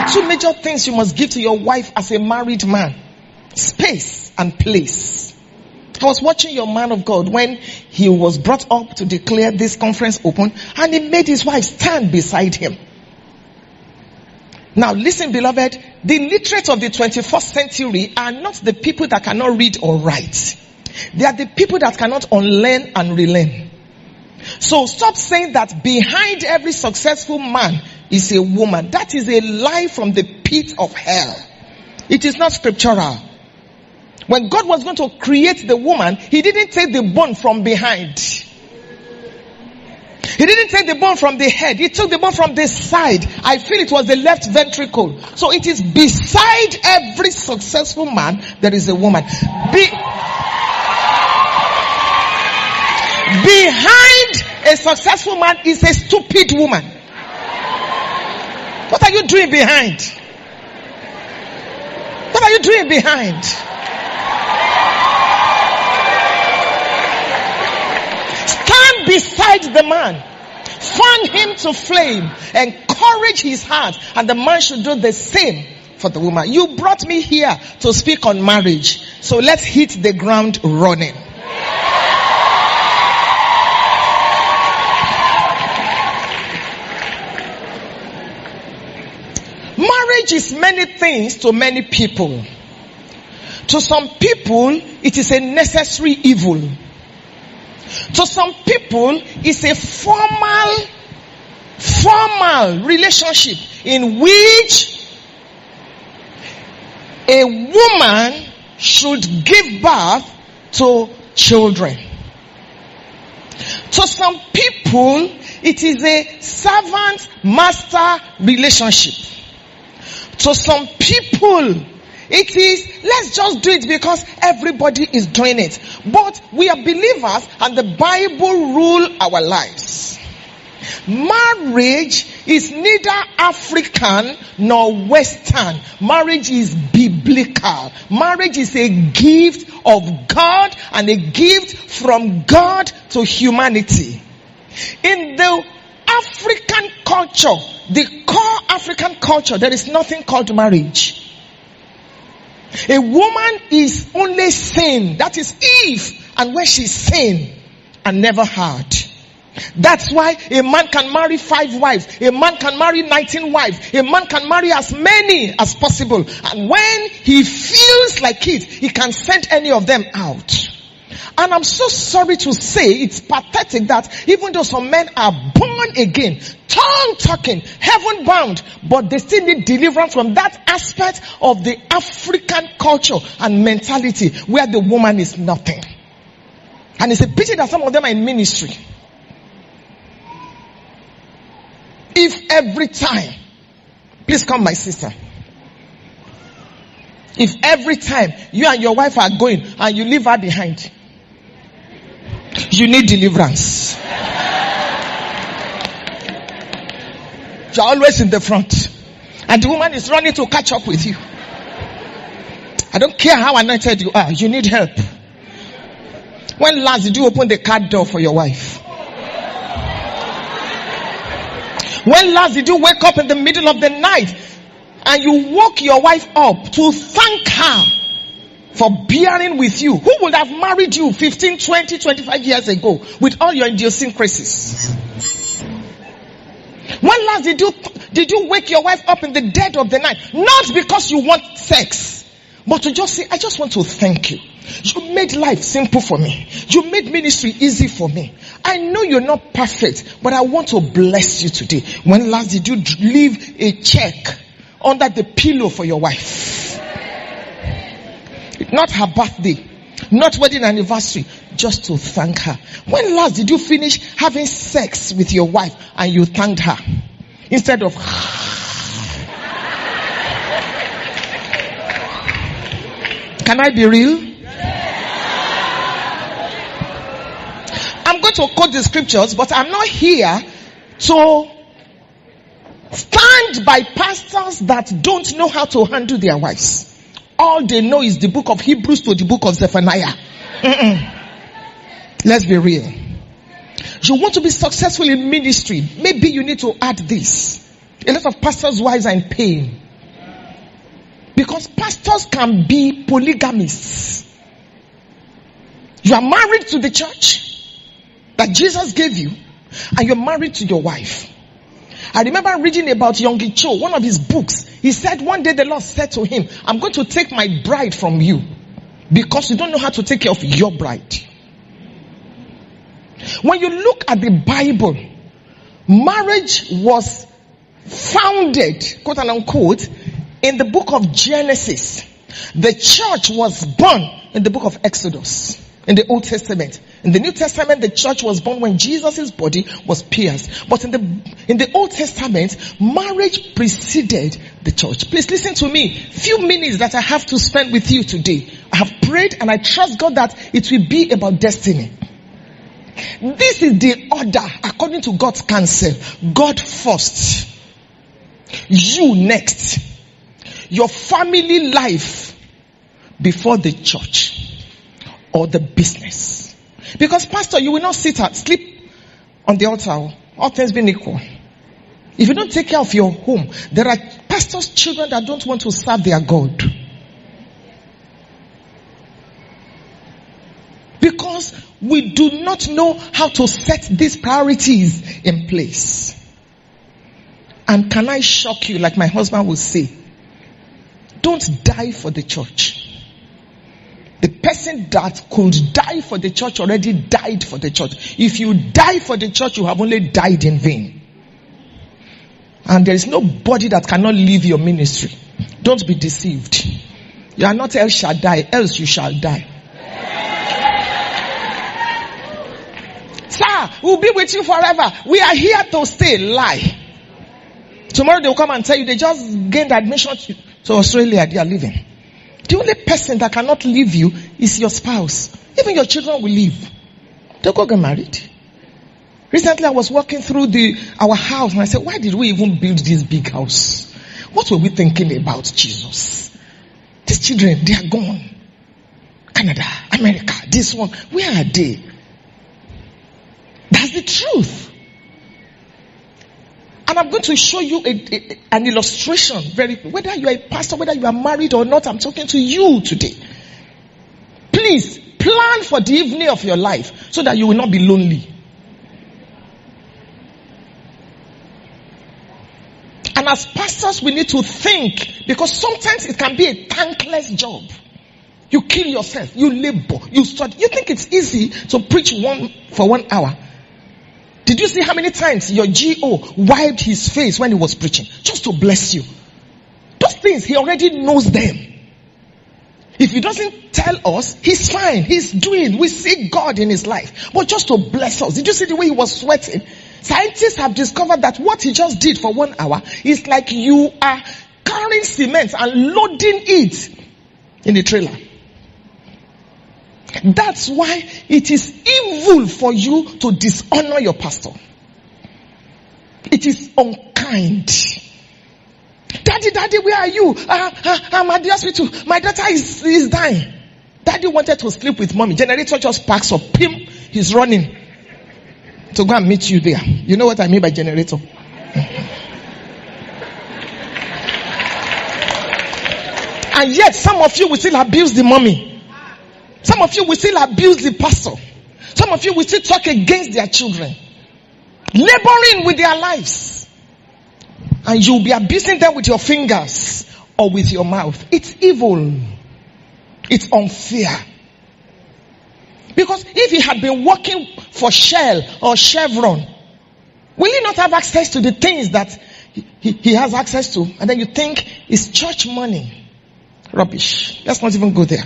are two major things you must give to your wife as a married man: space and place. I was watching your man of God when he was brought up to declare this conference open, and he made his wife stand beside him. Now listen, beloved, the literate of the 21st century are not the people that cannot read or write. They are the people that cannot unlearn and relearn. So stop saying that behind every successful man is a woman. That is a lie from the pit of hell. It is not scriptural. When God was going to create the woman, he didn't take the bone from behind. He didn't take the bone from the head. He took the bone from the side. I feel it was the left ventricle. So it is beside every successful man, there is a woman. Behind a successful man is a stupid woman. What are you doing behind? What are you doing behind? Stand beside the man. Fan him to flame. Encourage his heart. And the man should do the same for the woman. You brought me here to speak on marriage. So let's hit the ground running. Marriage is many things to many people. To some people, it is a necessary evil. To some people, it's a formal relationship in which a woman should give birth to children. To some people, it is a servant-master relationship. To some people, it is, let's just do it because everybody is doing it. But we are believers and the Bible rules our lives. Marriage is neither African nor Western. Marriage is biblical. Marriage is a gift of God and a gift from God to humanity. In the African culture, the core African culture, there is nothing called marriage. A woman is only sane. That is Eve. And when she's sane and never had. That's why a man can marry 5 wives. A man can marry 19 wives. A man can marry as many as possible. And when he feels like it, he can send any of them out. And I'm so sorry to say, it's pathetic that even though some men are born again, tongue-talking, heaven-bound, but they still need deliverance from that aspect of the African culture and mentality where the woman is nothing. And it's a pity that some of them are in ministry. If every time, please come my sister. If every time you and your wife are going and you leave her behind, you need deliverance. You're always in the front. And the woman is running to catch up with you. I don't care how anointed you are. You need help. When last did you open the car door for your wife? When last did you wake up in the middle of the night and you woke your wife up to thank her for bearing with you? Who would have married you 15, 20, 25 years ago with all your idiosyncrasies? When last did you wake your wife up in the dead of the night? Not because you want sex, but to just say, I just want to thank you. You made life simple for me. You made ministry easy for me. I know you're not perfect, but I want to bless you today. When last did you leave a check under the pillow for your wife? Not her birthday, not wedding anniversary, just to thank her. When last did you finish having sex with your wife and you thanked her? Instead of can I be real? I'm going to quote the scriptures, but I'm not here to stand by pastors that don't know how to handle their wives. All they know is the book of Hebrews to the book of Zephaniah. Let's be real. You want to be successful in ministry, maybe you need to add this. A lot of pastors' wives are in pain. Because pastors can be polygamists. You are married to the church that Jesus gave you, and you're married to your wife. I remember reading about Yonggi Cho, one of his books. He said one day the Lord said to him, I'm going to take my bride from you because you don't know how to take care of your bride. When you look at the Bible, marriage was founded, quote and unquote, in the book of Genesis. The church was born in the book of Exodus, in the Old Testament. In the New Testament, the church was born when Jesus' body was pierced. But in the Old Testament, marriage preceded the church. Please listen to me. Few minutes that I have to spend with you today. I have prayed and I trust God that it will be about destiny. This is the order according to God's counsel. God first. You next. Your family life before the church or the business. Because pastor, you will not sleep on the altar, all things being equal. If you don't take care of your home, there are pastors' children that don't want to serve their God. Because we do not know how to set these priorities in place. And can I shock you, like my husband will say, don't die for the church. The person that could die for the church already died for the church. If you die for the church, you have only died in vain. And there is nobody that cannot leave your ministry. Don't be deceived. You are not El Shaddai, else you shall die. Sir, we'll be with you forever. We are here to stay. Lie. Tomorrow they will come and tell you they just gained admission to Australia. They are leaving. The only person that cannot leave you is your spouse. Even your children will leave. They'll go get married. Recently I was walking through our house and I said, why did we even build this big house? What were we thinking about Jesus? These children, they are gone. Canada, America, this one, where are they? That's the truth. And I'm going to show you an illustration. Whether you are a pastor, whether you are married or not, I'm talking to you today. Please plan for the evening of your life so that you will not be lonely. And as pastors, we need to think, because sometimes it can be a thankless job. You kill yourself, you labor, you study. You think it's easy to preach for 1 hour. Did you see how many times your GO wiped his face when he was preaching? Just to bless you. Those things, he already knows them. If he doesn't tell us, he's fine. He's doing. We see God in his life. But just to bless us. Did you see the way he was sweating? Scientists have discovered that what he just did for 1 hour is like you are carrying cement and loading it in a trailer. That's why it is evil for you to dishonor your pastor. It is unkind. Daddy, where are you? I'm at the hospital. My daughter is dying. Daddy wanted to sleep with mommy. Generator just packs up. Pim, he's running to go and meet you there. You know what I mean by generator? And yet some of you will still abuse the mommy. Some of you will still abuse the pastor. Some of you will still talk against their children. Laboring with their lives. And you'll be abusing them with your fingers or with your mouth. It's evil. It's unfair. Because if he had been working for Shell or Chevron, will he not have access to the things that he has access to? And then you think it's church money. Rubbish. Let's not even go there.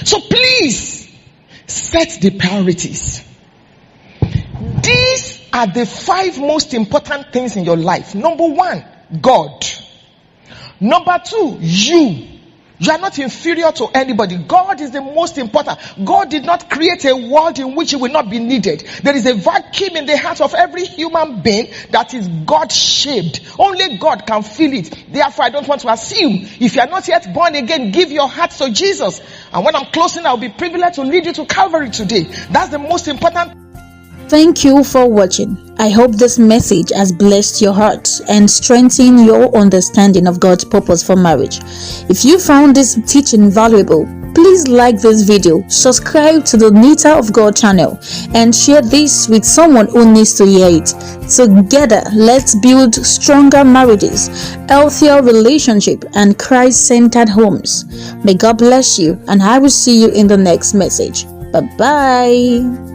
So please, set the priorities. These are the 5 most important things in your life. Number 1, God. Number 2, you. You are not inferior to anybody. God is the most important. God did not create a world in which he will not be needed. There is a vacuum in the heart of every human being that is God-shaped. Only God can fill it. Therefore, I don't want to assume. If you are not yet born again, give your heart to Jesus. And when I'm closing, I'll be privileged to lead you to Calvary today. That's the most important. Thank you for watching. I hope this message has blessed your heart and strengthened your understanding of God's purpose for marriage. If you found this teaching valuable, please like this video, subscribe to the Nita of God channel, and share this with someone who needs to hear it. Together, let's build stronger marriages, healthier relationships, and Christ-centered homes. May God bless you, and I will see you in the next message. Bye-bye.